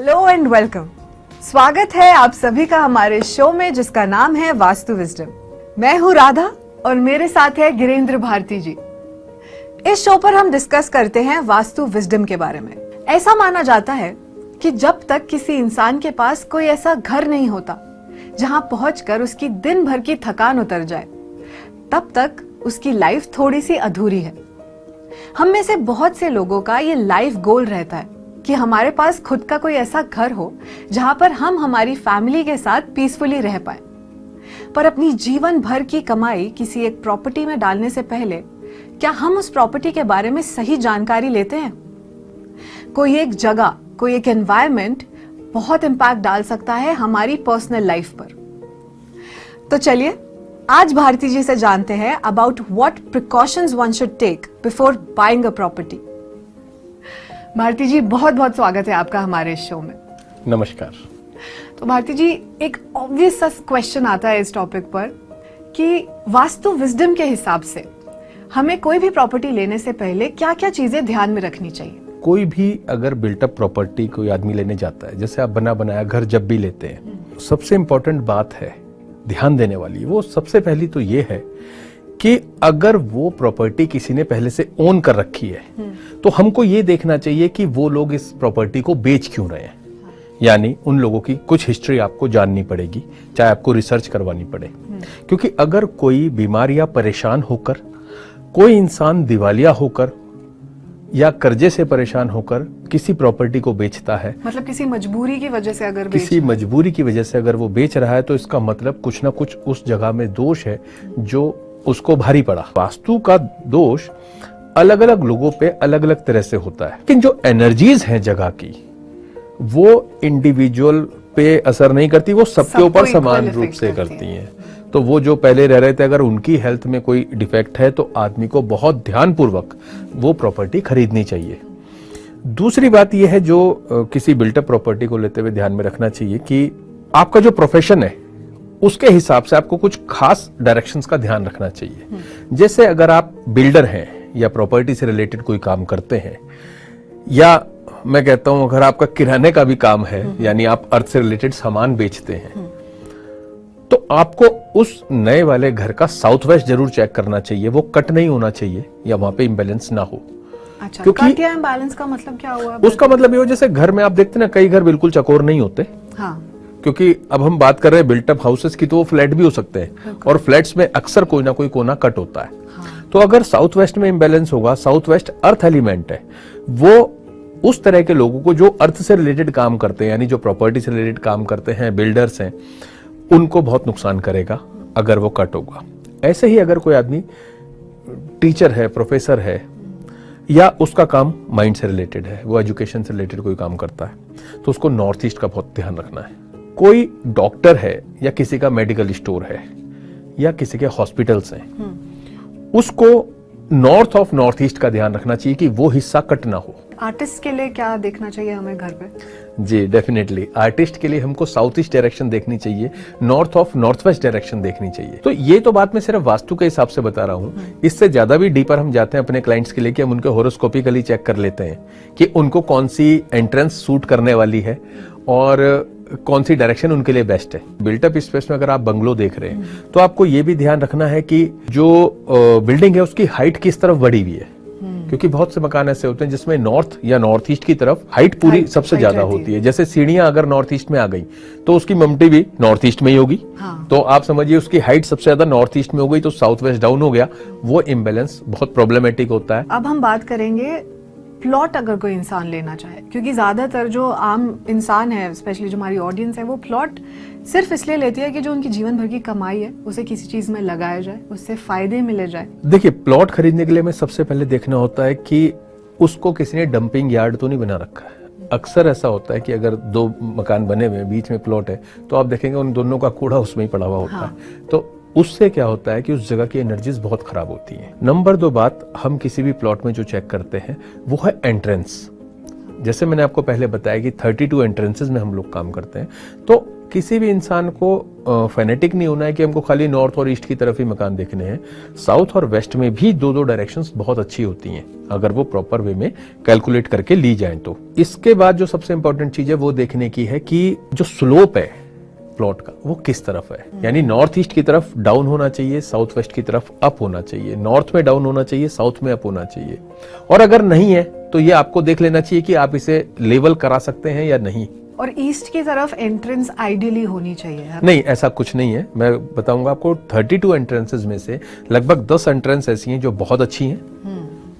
Hello and welcome. स्वागत है आप सभी का हमारे शो में जिसका नाम है वास्तु विजडम। मैं हूं राधा और मेरे साथ है गिरीन्द्र भारती जी। इस शो पर हम डिस्कस करते हैं वास्तु विजडम के बारे में। ऐसा माना जाता है कि जब तक किसी इंसान के पास कोई ऐसा घर नहीं होता जहां पहुंचकर उसकी दिन भर की थकान उतर जाए, तब तक उसकी लाइफ थोड़ी सी अधूरी है। हम में से बहुत से लोगों का ये लाइफ गोल रहता है कि हमारे पास खुद का कोई ऐसा घर हो जहां पर हम हमारी फैमिली के साथ पीसफुली रह पाए। पर अपनी जीवन भर की कमाई किसी एक प्रॉपर्टी में डालने से पहले क्या हम उस प्रॉपर्टी के बारे में सही जानकारी लेते हैं? कोई एक जगह, कोई एक एनवायरनमेंट बहुत इंपैक्ट डाल सकता है हमारी पर्सनल लाइफ पर। तो चलिए आज भारती जी से जानते हैं about what precautions one should take before buying a property. Bharti ji, बहुत बहुत स्वागत है आपका हमारे शो में। नमस्कार। तो भारती जी, एक ऑब्वियस सा क्वेश्चन आता है इस टॉपिक पर कि वास्तु विजडम के हिसाब से हमें कोई भी प्रॉपर्टी लेने से पहले क्या क्या चीजें ध्यान में रखनी चाहिए? कोई भी अगर बिल्टअप प्रॉपर्टी कोई आदमी लेने जाता है, जैसे आप बना बनाया घर जब भी लेते हैं, सबसे इंपॉर्टेंट बात है ध्यान देने वाली, वो सबसे पहली तो ये है कि अगर वो प्रॉपर्टी किसी ने पहले से ओन कर रखी है तो हमको ये देखना चाहिए कि वो लोग इस प्रॉपर्टी को बेच क्यों रहे हैं। यानी उन लोगों की कुछ हिस्ट्री आपको जाननी पड़ेगी, चाहे आपको रिसर्च करवानी पड़े। क्योंकि अगर कोई बीमार या परेशान होकर, कोई इंसान दिवालिया होकर या कर्जे से परेशान होकर किसी प्रॉपर्टी को बेचता है, मतलब किसी मजबूरी की वजह से अगर किसी मजबूरी की वजह से अगर वो बेच रहा है, तो इसका मतलब कुछ ना कुछ उस जगह में दोष है जो उसको भारी पड़ा। वास्तु का दोष अलग अलग लोगों पे अलग अलग तरह से होता है, लेकिन जो एनर्जीज हैं जगह की वो इंडिविजुअल पे असर नहीं करती, वो सबके ऊपर समान रूप से करती हैं। तो वो जो पहले रह रहे थे, अगर उनकी हेल्थ में कोई डिफेक्ट है तो आदमी को बहुत ध्यानपूर्वक वो प्रॉपर्टी खरीदनी चाहिए। दूसरी बात यह है जो किसी बिल्टअप प्रॉपर्टी को लेते हुए ध्यान में रखना चाहिए कि आपका जो प्रोफेशन है उसके हिसाब से आपको कुछ खास डायरेक्शंस का ध्यान रखना चाहिए। जैसे अगर आप बिल्डर हैं या प्रॉपर्टी से रिलेटेड कोई काम करते हैं, या मैं कहता हूं अगर आपका किराने का भी काम है, यानी आप अर्थ से रिलेटेड सामान बेचते हैं, तो आपको उस नए वाले घर का साउथ वेस्ट जरूर चेक करना चाहिए। वो कट नहीं होना चाहिए या वहां पे इम्बैलेंस ना हो। अच्छा, क्योंकि कट या इम्बैलेंस का मतलब क्या हुआ? उसका मतलब ये हो, जैसे घर में आप देखते हैं ना, कई घर बिल्कुल चकोर नहीं होते। हाँ। क्योंकि अब हम बात कर रहे हैं बिल्टअप हाउसेस की, तो वो फ्लैट भी हो सकते हैं और फ्लैट्स में अक्सर कोई ना कोई कोना कट होता है। हाँ। तो अगर साउथ वेस्ट में इम्बैलेंस होगा, साउथ वेस्ट अर्थ एलिमेंट है, वो उस तरह के लोगों को जो अर्थ से रिलेटेड काम करते हैं, यानी जो प्रॉपर्टी से रिलेटेड काम करते हैं, बिल्डर्स हैं, उनको बहुत नुकसान करेगा अगर वो कट होगा। ऐसे ही अगर कोई आदमी टीचर है, प्रोफेसर है, या उसका काम माइंड से रिलेटेड है, वो एजुकेशन से रिलेटेड कोई काम करता है, तो उसको नॉर्थ ईस्ट का बहुत ध्यान रखना है। कोई डॉक्टर है या किसी का मेडिकल स्टोर है या किसी के हॉस्पिटल्स हैं, उसको नॉर्थ ऑफ नॉर्थ ईस्ट का ध्यान रखना चाहिए कि वो हिस्सा कट ना हो। आर्टिस्ट के लिए क्या देखना चाहिए हमें घर पे? जी डेफिनेटली, आर्टिस्ट के लिए हमको साउथ ईस्ट डायरेक्शन देखनी चाहिए, north of north west direction देखनी चाहिए। तो ये तो बात मैं सिर्फ वास्तु के हिसाब से बता रहा हूँ। इससे ज्यादा भी डीपर हम जाते हैं अपने क्लाइंट्स के लिए कि हम उनके होरोस्कोपिकली चेक कर लेते हैं कि उनको कौन सी एंट्रेंस सूट करने वाली है और कौन सी डायरेक्शन उनके लिए बेस्ट है। बिल्टअप स्पेस में अगर आप बंगलो देख रहे हैं तो आपको ये भी ध्यान रखना है कि जो बिल्डिंग है उसकी हाइट किस तरफ बढ़ी हुई है, क्योंकि बहुत से मकान ऐसे होते हैं जिसमें नॉर्थ या नॉर्थ ईस्ट की तरफ हाइट पूरी सबसे ज्यादा होती है। जैसे सीढ़ियां अगर नॉर्थ ईस्ट में आ गई तो उसकी ममटी भी नॉर्थ ईस्ट में ही होगी। हाँ। तो आप समझिए उसकी हाइट सबसे ज्यादा नॉर्थ ईस्ट में हो गई तो साउथ वेस्ट डाउन हो गया, वो इम्बैलेंस बहुत प्रॉब्लमेटिक होता है। अब हम बात करेंगे प्लॉट अगर कोई इंसान लेना चाहे, क्योंकि ज्यादातर जो आम इंसान है, स्पेशली जो हमारी ऑडियंस है, वो प्लॉट सिर्फ इसलिए लेती है कि जो उनकी जीवन भर की कमाई है उसे किसी चीज में लगाया जाए, उससे फायदे मिले जाए। देखिए, प्लॉट खरीदने के लिए हमें सबसे पहले देखना होता है कि उसको किसी ने डंपिंग यार्ड तो नहीं बना रखा है। अक्सर ऐसा होता है कि अगर दो मकान बने हुए बीच में प्लॉट है तो आप देखेंगे उन दोनों का कूड़ा उसमें ही पड़ा हुआ होता है। तो उससे क्या होता है कि उस जगह की एनर्जीज बहुत खराब होती हैं। नंबर 2 बात हम किसी भी प्लॉट में जो चेक करते हैं वो है एंट्रेंस। जैसे मैंने आपको पहले बताया कि 32 एंट्रेंसेस में हम लोग काम करते हैं, तो किसी भी इंसान को फेनेटिक नहीं होना है कि हमको खाली नॉर्थ और ईस्ट की तरफ ही मकान देखने हैं। साउथ और वेस्ट में भी दो दो डायरेक्शंस बहुत अच्छी होती हैं अगर वो प्रॉपर वे में कैलकुलेट करके ली जाए तो। इसके बाद जो सबसे इंपॉर्टेंट चीज है वो देखने की है कि जो स्लोप है प्लॉट का वो किस तरफ है, यानी नॉर्थ ईस्ट की तरफ डाउन होना चाहिए, साउथ वेस्ट की तरफ अप होना चाहिए, नॉर्थ में डाउन होना चाहिए, साउथ में अप होना चाहिए। और अगर नहीं है तो ये आपको देख लेना चाहिए कि आप इसे लेवल करा सकते हैं या नहीं। और ईस्ट की तरफ एंट्रेंस आइडियली होनी चाहिए है? नहीं, ऐसा कुछ नहीं है। मैं बताऊंगा आपको 32 एंट्रेंसेस में से लगभग 10 एंट्रेंस ऐसी हैं जो बहुत अच्छी हैं,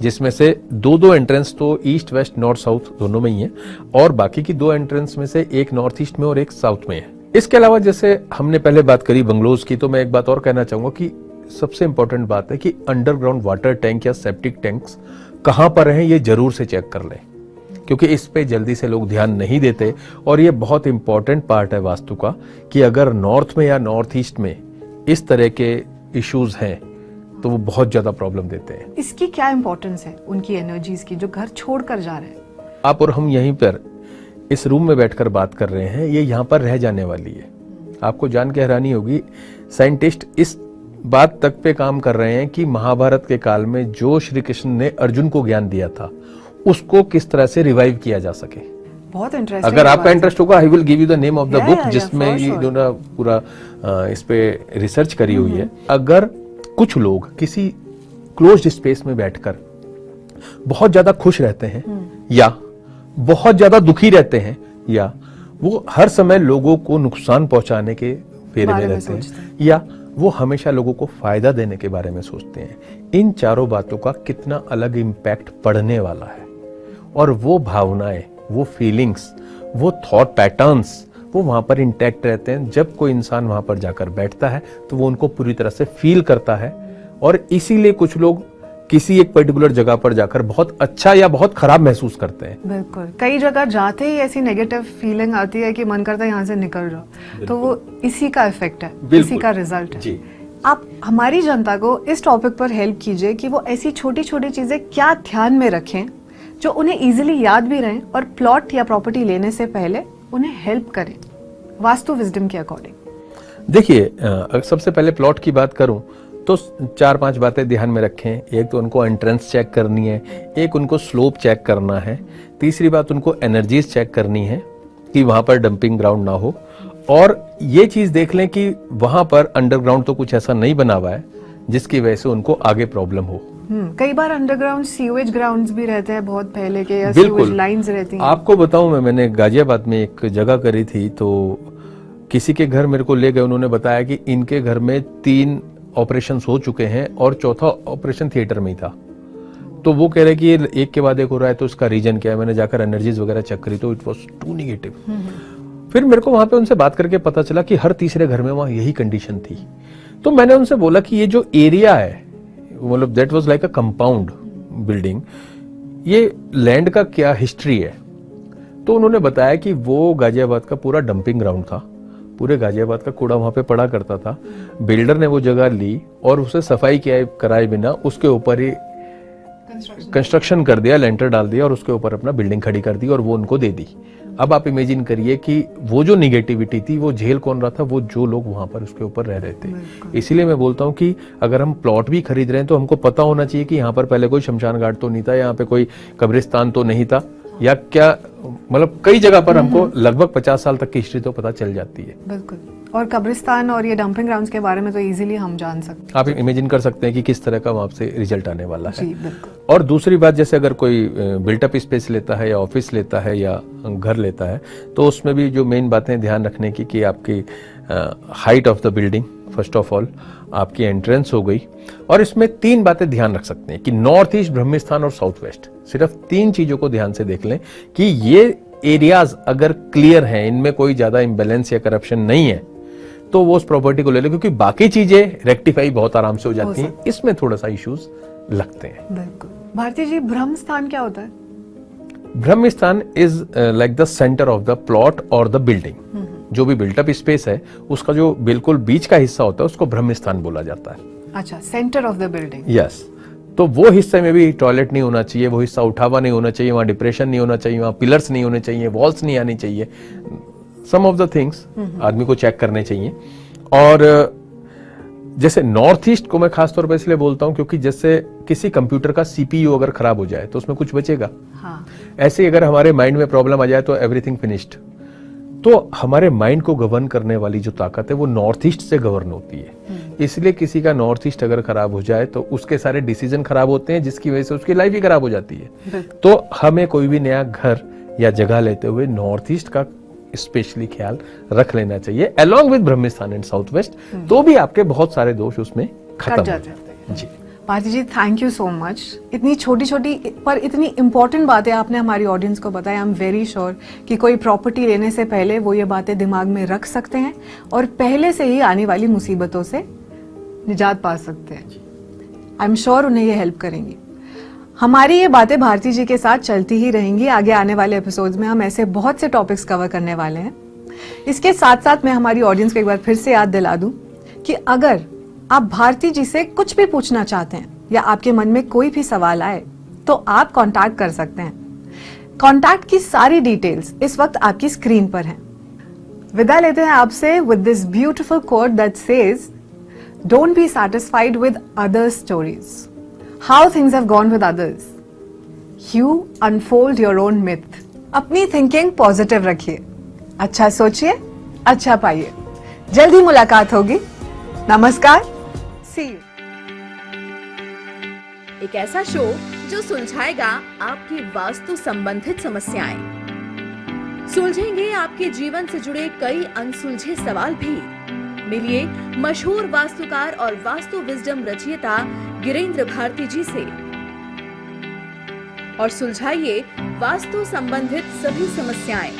जिसमें से दो एंट्रेंस तो ईस्ट वेस्ट नॉर्थ साउथ दोनों में ही है, और बाकी की 2 एंट्रेंस में से एक नॉर्थ ईस्ट में और एक साउथ में है। इसके अलावा जैसे हमने पहले बात करी बंगलोज की, तो मैं एक बात और कहना चाहूंगा कि सबसे इंपॉर्टेंट बात है कि अंडरग्राउंड वाटर टैंक या सेप्टिक टैंक्स कहां पर हैं ये जरूर से चेक कर लें, क्योंकि इस पे जल्दी से लोग ध्यान नहीं देते। और ये बहुत इंपॉर्टेंट पार्ट है वास्तु का कि अगर नॉर्थ में या नॉर्थ ईस्ट में इस तरह के इश्यूज हैं तो वो बहुत ज्यादा प्रॉब्लम देते हैं। इसकी क्या इंपॉर्टेंस है उनकी एनर्जीज की जो घर छोड़कर जा रहे हैं? आप और हम यहीं पर इस रूम में बैठकर बात कर रहे हैं, ये यहाँ पर रह जाने वाली है। आपको जान के हैरानी होगी, साइंटिस्ट इस बात तक पे काम कर रहे हैं कि महाभारत के काल में जो श्री कृष्ण ने अर्जुन को ज्ञान दिया था उसको किस तरह से रिवाइव किया जा सके। बहुत इंटरेस्टिंग। अगर आपका इंटरेस्ट होगा, I will give you the name of the book जिसमें for ये sure. जो ना पूरा इस पे रिसर्च करी हुई है। अगर कुछ लोग किसी क्लोज्ड स्पेस में बैठकर बहुत ज्यादा खुश रहते हैं या बहुत ज्यादा दुखी रहते हैं या वो हर समय लोगों को नुकसान पहुंचाने के फेरे में रहते हैं या वो हमेशा लोगों को फायदा देने के बारे में सोचते हैं, इन चारों बातों का कितना अलग इम्पैक्ट पड़ने वाला है। और वो भावनाएं, वो फीलिंग्स, वो थॉट पैटर्न्स वो वहां पर इंटैक्ट रहते हैं। जब कोई इंसान वहां पर जाकर बैठता है तो वो उनको पूरी तरह से फील करता है, और इसीलिए कुछ लोग किसी एक पर्टिकुलर जगह पर जाकर बहुत अच्छा या बहुत खराब महसूस करते हैं। बिल्कुल, कई जगह जाते ही ऐसी नेगेटिव फीलिंग आती है कि मन करता है यहाँ से निकल जाओ, तो वो इसी का इफेक्ट है, इसी का रिजल्ट है। जी। आप हमारी जनता को इस टॉपिक पर हेल्प कीजिए कि वो ऐसी छोटी छोटी चीजें क्या ध्यान में रखें जो उन्हें इजीली याद भी रहें और प्लॉट या प्रॉपर्टी लेने से पहले उन्हें हेल्प करें वास्तु विजडम के अकॉर्डिंग। देखिए, सबसे पहले प्लॉट की बात करूं तो 4-5 बातें ध्यान में रखें। एक तो उनको एंट्रेंस चेक करनी है, एक उनको स्लोप चेक करना है, तीसरी बात उनको एनर्जीज चेक करनी है कि वहां पर डंपिंग ग्राउंड ना हो, और ये चीज देख लें कि वहां पर अंडरग्राउंड तो कुछ ऐसा नहीं बना हुआ है जिसकी वजह से उनको आगे प्रॉब्लम हो। कई बार अंडरग्राउंड सीवेज ग्राउंड्स भी रहते हैं बहुत पहले के, या सीवेज लाइंस रहती हैं। आपको बताऊं, मैंने गाजियाबाद में एक जगह करी थी, तो किसी के घर मेरे को ले गए, उन्होंने बताया कि इनके घर में 3 ऑपरेशंस हो चुके हैं और चौथा ऑपरेशन थिएटर में ही था। तो वो कह रहे कि ये एक के बाद एक हो रहा है, तो उसका रीजन क्या है। मैंने जाकर एनर्जीज वगैरह चेक करी तो इट वाज टू नेगेटिव। फिर मेरे को वहां पे उनसे बात करके पता चला कि हर तीसरे घर में वहां यही कंडीशन थी। तो मैंने उनसे बोला कि ये जो एरिया है, मतलब that was like a compound building, ये लैंड का क्या हिस्ट्री है। तो उन्होंने बताया कि वो गाजियाबाद का पूरा डंपिंग ग्राउंड था, पूरे गाजियाबाद का कूड़ा वहां पे पड़ा करता था। बिल्डर ने वो जगह ली और उसे सफाई कराए बिना उसके ऊपर ही कंस्ट्रक्शन कर दिया, लेंटर डाल दिया और उसके ऊपर अपना बिल्डिंग खड़ी कर दी और वो उनको दे दी। अब आप इमेजिन करिए कि वो जो निगेटिविटी थी वो झेल कौन रहा था, वो जो लोग वहां पर उसके ऊपर रह रहे थे। इसीलिए मैं बोलता हूँ कि अगर हम प्लॉट भी खरीद रहे हैं तो हमको पता होना चाहिए कि यहाँ पर पहले कोई शमशान घाट तो नहीं था, यहाँ पे कोई कब्रिस्तान तो नहीं था, या क्या, मतलब कई जगह पर हमको लगभग 50 साल तक की हिस्ट्री तो पता चल जाती है। बिल्कुल, और कब्रिस्तान और ये डंपिंग ग्राउंड्स के बारे में तो इजीली हम जान सकते हैं। आप इमेजिन कर सकते हैं कि किस तरह का वहां से रिजल्ट आने वाला है। जी, बिल्कुल। और दूसरी बात, जैसे अगर कोई बिल्टअप स्पेस लेता है या ऑफिस लेता है या घर लेता है, तो उसमें भी जो मेन बातें ध्यान रखने की कि आपकी height of the building, first of all आपकी एंट्रेंस हो गई, और इसमें 3 बातें ध्यान रख सकते हैं कि नॉर्थ ईस्ट, ब्रह्मस्थान और साउथ वेस्ट, सिर्फ 3 चीजों को ध्यान से देख लें कि ये एरियाज अगर क्लियर हैं, इनमें कोई ज्यादा इम्बैलेंस या करप्शन नहीं है, तो वो उस प्रॉपर्टी को ले लें, क्योंकि बाकी चीजें रेक्टिफाई बहुत आराम से हो जाती हैं, इसमें थोड़ा सा इश्यूज लगते हैं। बिल्कुल। भारती जी, ब्रह्म स्थान क्या होता है? ब्रह्म स्थान is like the centre of the plot और द बिल्डिंग। जो भी बिल्टअप स्पेस है उसका जो बिल्कुल बीच का हिस्सा होता है उसको ब्रह्म स्थान बोला जाता है। अच्छा, centre of the building. Yes. तो वो हिस्से में भी टॉयलेट नहीं होना चाहिए, वो हिस्सा उठावा नहीं होना चाहिए, वहां डिप्रेशन नहीं होना चाहिए, वहां पिलर्स नहीं होने चाहिए, वॉल्स नहीं आनी चाहिए, सम ऑफ द थिंग्स आदमी को चेक करने चाहिए। और जैसे नॉर्थ ईस्ट को मैं खासतौर पर इसलिए बोलता हूं क्योंकि जैसे किसी कंप्यूटर का सीपीयू अगर खराब हो जाए तो उसमें कुछ बचेगा। हाँ। ऐसे ही अगर हमारे माइंड में प्रॉब्लम आ जाए तो एवरीथिंग फिनिश्ड। तो हमारे माइंड को गवर्न करने वाली जो ताकत है वो नॉर्थ ईस्ट से गवर्न होती है। इसलिए किसी का नॉर्थ ईस्ट अगर खराब हो जाए तो उसके सारे डिसीजन खराब होते हैं, जिसकी वजह से उसकी लाइफ ही खराब हो जाती है। तो हमें कोई भी नया घर या जगह लेते हुए नॉर्थ ईस्ट का स्पेशली ख्याल रख लेना चाहिए, along with Brahmasthan and south west. तो भी आपके बहुत सारे दोष उसमें खत्म हो जाते हैं। जी भारती जी, थैंक यू सो मच। इतनी छोटी छोटी पर इतनी इंपॉर्टेंट बातें आपने हमारी ऑडियंस को बताई। आई एम वेरी श्योर कि कोई प्रॉपर्टी लेने से पहले वो ये बातें दिमाग में रख सकते हैं और पहले से ही आने वाली मुसीबतों से निजात पा सकते हैं। आई एम श्योर उन्हें ये हेल्प करेंगी। हमारी ये बातें भारती जी के साथ चलती ही रहेंगी। आगे आने वाले एपिसोड्स में हम ऐसे बहुत से टॉपिक्स कवर करने वाले हैं। इसके साथ साथ मैं हमारी ऑडियंस को एक बार फिर से याद दिला दूं कि अगर आप भारती जी से कुछ भी पूछना चाहते हैं या आपके मन में कोई भी सवाल आए तो आप कांटेक्ट कर सकते हैं। कांटेक्ट की सारी डिटेल्स इस वक्त आपकी स्क्रीन पर हैं। विदा लेते हैं आपसे with this beautiful coat that says, don't be satisfied with others stories, how things have gone with others, you unfold your own myth. अपनी थिंकिंग पॉजिटिव रखिए, अच्छा सोचिए, अच्छा पाइए। जल्दी मुलाकात होगी। नमस्कार, सी यू। एक ऐसा शो जो सुलझाएगा आपकी वास्तु संबंधित समस्याएं, सुलझेंगे आपके जीवन से जुड़े कई अनसुलझे सवाल भी। मिलिए मशहूर वास्तुकार और वास्तु विजडम रचयिता गिरीन्द्र भारती जी से और सुलझाइए वास्तु संबंधित सभी समस्याएं।